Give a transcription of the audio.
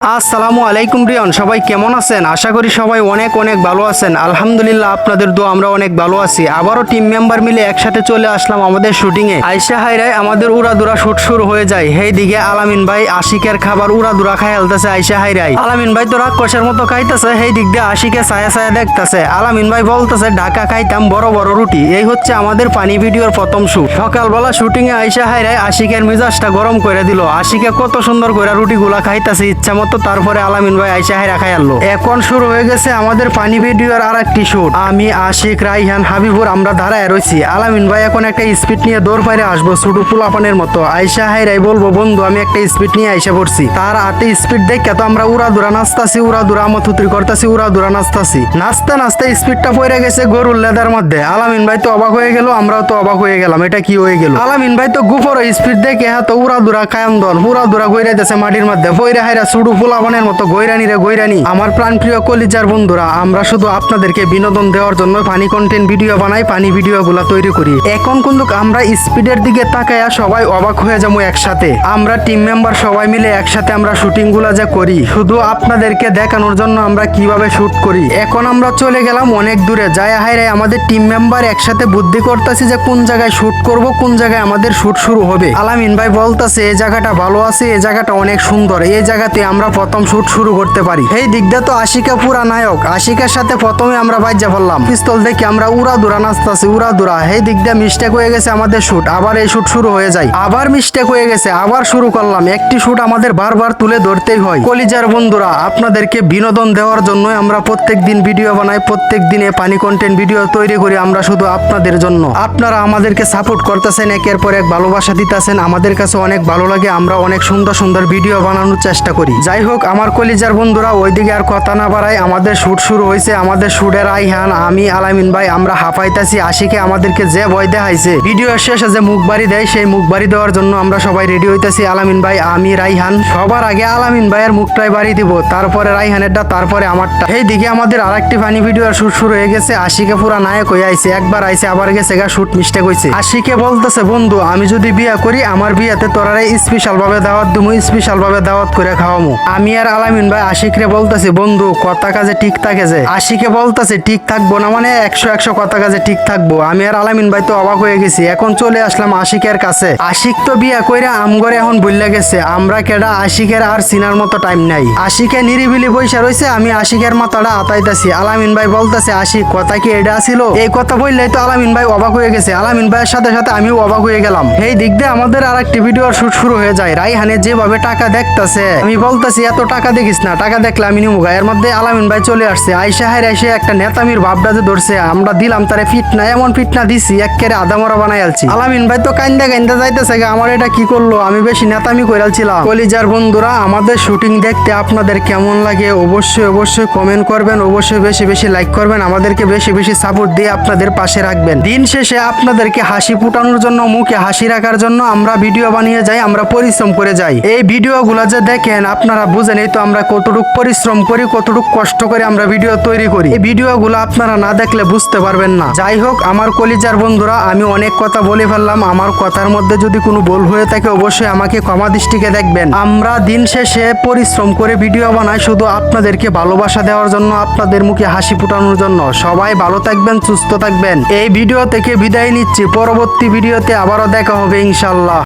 আসসালামু আলাইকুম রিয়ন, সবাই কেমন আছেন? আশা করি সবাই অনেক অনেক ভালো আছেন। আলহামদুলিল্লাহ, আপনাদের দোয়া আমরা অনেক ভালো আছি। আবারও টিম মেম্বার মিলে একসাথে চলে আসলাম আমাদের শুটিংয়ে। আইসা হাইরায় আমাদের উড়াদুরা শুট শুরু হয়ে যায়। সেই দিকে আলামিন ভাই আশিকের খাবার উড়াদুরা খাই হেলতেছে আইসা হাইরাই। আলামিন ভাই তো রাক্ষসের মতো খাইতেছে, সেই দিক দিয়ে আশিকে ছায়া ছায়া দেখতেছে। আলামিন ভাই বলতেছে ঢাকা খাইতাম বড় বড় রুটি। এই হচ্ছে আমাদের পানি ভিডিওর প্রথম শুট। সকালবেলা শুটিংয়ে আইসা হাইরায় আশিকের মিজাজটা গরম করে দিল। আশিকে কত সুন্দর করে রুটিগুলা খাইতেছে ইচ্ছা মতো। তারপরে আলামিন ভাই আইসা হাই রাখাই আনলো। এখন শুরু হয়ে গেছে আমাদের পানি ভিডিওর আর একটি শুট। আমি আশিক, রাইহান, হাবিবুর আমরা দাঁড়ায় রয়েছি। আলামিন ভাই এখন একটা স্পিড নিয়ে দৌড় পাইরে আসবো ছোটু পোলাপানের মতো। আইসা হাই রাই বলবো বন্ধু আমি একটা স্পিড নিয়ে আইসা পড়ছি। তার হাতে স্পিড দেখে তো আমরা উড়াদুরা নাচতাছি, উড়াদুরা আমতুত্রি করতেছি, উড়াদুরা নাচতাছি। নাচতে নাচতে স্পিডটা পড়ে গেছে গরুর লেদার মধ্যে। আলামিন ভাই তো অবাক হয়ে গেল, আমরাও তো অবাক হয়ে গেলাম, এটা কি হয়ে গেল। আলামিন ভাই তো গুফর স্পিড দেখে তো উড়াদুরা কায়ন্দন উড়াদুরা গৈরাইতেছে মাটির মধ্যে। পইরা হাইরা ছোটু পোলাপানের মতো গৈরানি রে গৈরানি। আমার প্রাণপ্রিয় কলিজার বন্ধুরা, আমরা শুধু আপনাদেরকে বিনোদন দেওয়ার জন্য ফানি কন্টেন্ট ভিডিও বানাই, পানি ভিডিওগুলো তৈরি করি। এখন কিন্তু আমরা স্পিডের দিকে তাকায়া সবাই অবাক হয়ে যাবো একসাথে। আমরা টিম মেম্বার সবাই মিলে একসাথে আমরা শুটিং গুলা যে করি শুধু আপনাদেরকে দেখানোর জন্য আমরা কিভাবে শুট করি। এখন আমরা চলে গেলাম অনেক দূরে। যায় হাইরে আমাদের টিম মেম্বার একসাথে বুদ্ধি করতেছি যে কোন জায়গায় শুট করব, কোন জায়গায় আমাদের শুট শুরু হবে। আলামিন ভাই বলতেছে এই জায়গাটা ভালো আছে, এই জায়গাটা অনেক সুন্দর, এই জায়গাতে আমরা প্রথম শুট শুরু করতে পারি। এই দিকটা তো আশিকা পুরা নায়ক। আশিকার সাথে প্রথমে আমরা বাইজা পড়লাম পিস্তল দেখে আমরা উড়াদুরা নাচতাছি, উড়াদুরা। এই দিকটা মিস্টেক হয়ে গেছে আমাদের শুট। আবার এই শুট শুরু হয়ে যায়, আবার মিস্টেক হয়ে গেছে, আবার শুরু করলাম। একটি শুট আমাদের বারবার তুলে ধরতেই হয়। কলিজার বন্ধুরা, আপনাদেরকে বিনোদন দেওয়ার জন্য আমরা প্রত্যেক দিন ভিডিও বানাই, প্রত্যেক দিনে পানি কন্টেন্ট ভিডিও তৈরি করি আমরা শুধু আপনাদের জন্য। আপনারা আমাদেরকে সাপোর্ট করতেছেন, একের পর এক ভালোবাসা দিতেছেন, আমাদের কাছে অনেক ভালো লাগে। আমরা অনেক সুন্দর সুন্দর ভিডিও বানানোর চেষ্টা করি। যাই হোক আমার কলিজার বন্ধুরা, ওইদিকে আর কথা না বাড়াই, আমাদের শুট শুরু হয়েছে। আমাদের শুটের রাইহান, আমি, আলামিন ভাই আমরা হাঁপাইতাছি। আশিকে আমাদেরকে যে ভয় দেখাইছে ভিডিও শেষে যে মুখ বাড়ি দেয়, সেই মুখ বাড়ি দেওয়ার জন্য আমরা সবাই রেডি হইতাছি। আলামিন ভাই, আমি, রাইহান। সবার আগে আলামিন ভাইয়ের মুখটাই বাড়ি দিব, তারপরে রাইহানেরটা, তারপরে আমারটা। এই দিকে আমাদের আরেকটি ফানি ভিডিও শুট শুরু হয়ে গেছে। আশিকে পুরা নায়ক হয়ে আইছে, একবার আইছে আবার গেছে গা, শুট মিস্টেক হইছে। আশিকে বলতেছে বন্ধু আমি যদি বিয়া করি আমার বিয়াতে তোরারে স্পেশাল ভাবে দাওয়াত দিমু, স্পেশাল ভাবে দাওয়াত করে খাওয়ামু। আমি আর আলামিন ভাই আশিকরে বলতেছি বন্ধু কথা কাজে ঠিক থাকে যে। আশিকে বলতেছে ঠিক থাকবো না মানে 100 কথা কাজে ঠিক থাকবো। আমি আর আলামিন ভাই তো অবাক হয়ে গেছি। এখন চলে আসলাম আশিকের কাছে। আশিক তো বিয়া কইরা আমগরে এখন ভুললে গেছে, আমরা কেডা আশিকের আর চিনার মতো টাইম নাই। আশিকে নিরিবিলি বইসা রইছে, আমি আশিকের মাথাটা আতাইতাছি। আলামিন ভাই বলতেছে আশিক কথা কি এটা ছিল? এই কথা বললেই তো আলামিন ভাই অবাক হয়ে গেছে। আলামিন ভাইয়ের সাথে সাথে আমিও অবাক হয়ে গেলাম। এই দিক দিয়ে আমাদের আর একটি ভিডিওর শুট শুরু হয়ে যায়। রাইহানে যেভাবে টাকা দেখতেছে, আমি বলতেছি এত টাকা দেখিস না, টাকা দেখলে আমি নিমু গা। এর মধ্যে আলামিন ভাই চলে আসছে। আইসা হাইরা এসে একটা নেতামির ভাবটা যে ধরছে, আমরা দিলাম তারে ফিটনা, এমন ফিটনা দিছি একেবারে আদামরা বানাই আলছি। আলামিন ভাই তো কান্দা কান্দা যাইতেছে গা, আমার এটা কি করলো, আমি বেশি নেতামি কইরালছিলাম। কলিজার বন্ধুরা, আমাদের শুটিং দেখতে আপনাদের কেমন লাগে অবশ্যই অবশ্যই কমেন্ট করবেন, অবশ্যই বেশি বেশি লাইক করবেন, আমাদেরকে বেশি বেশি সাপোর্ট দিয়ে আপনাদের পাশে রাখবেন। দিন শেষে আপনাদেরকে হাসি ফুটানোর জন্য, মুখে হাসি রাখার জন্য আমরা ভিডিও বানিয়ে যাই, আমরা পরিশ্রম করে যাই। এই ভিডিওগুলো যে দেখেন আপনারা বুঝেন এই তো আমরা কতটুক পরিশ্রম করি, কতটুক কষ্ট করে আমরা ভিডিও তৈরি করি। এই ভিডিওগুলো আপনারা না দেখলে বুঝতে পারবেন না। যাই হোক আমার কলিজার বন্ধুরা, আমি অনেক কথা বলে ফেললাম। আমার কথার মধ্যে যদি কোনো ভুল হয়ে থাকে অবশ্যই আমাকে ক্ষমা দৃষ্টিকে দেখবেন। আমরা দিন শেষে পরিশ্রম করে ভিডিও বানাই শুধু আপনাদেরকে ভালোবাসা দেওয়ার জন্য, আপনাদের মুখে হাসি ফুটানোর জন্য। সবাই ভালো থাকবেন, সুস্থ থাকবেন। এই ভিডিও থেকে বিদায় নিচ্ছি, পরবর্তী ভিডিওতে আবারও দেখা হবে ইনশাল্লাহ।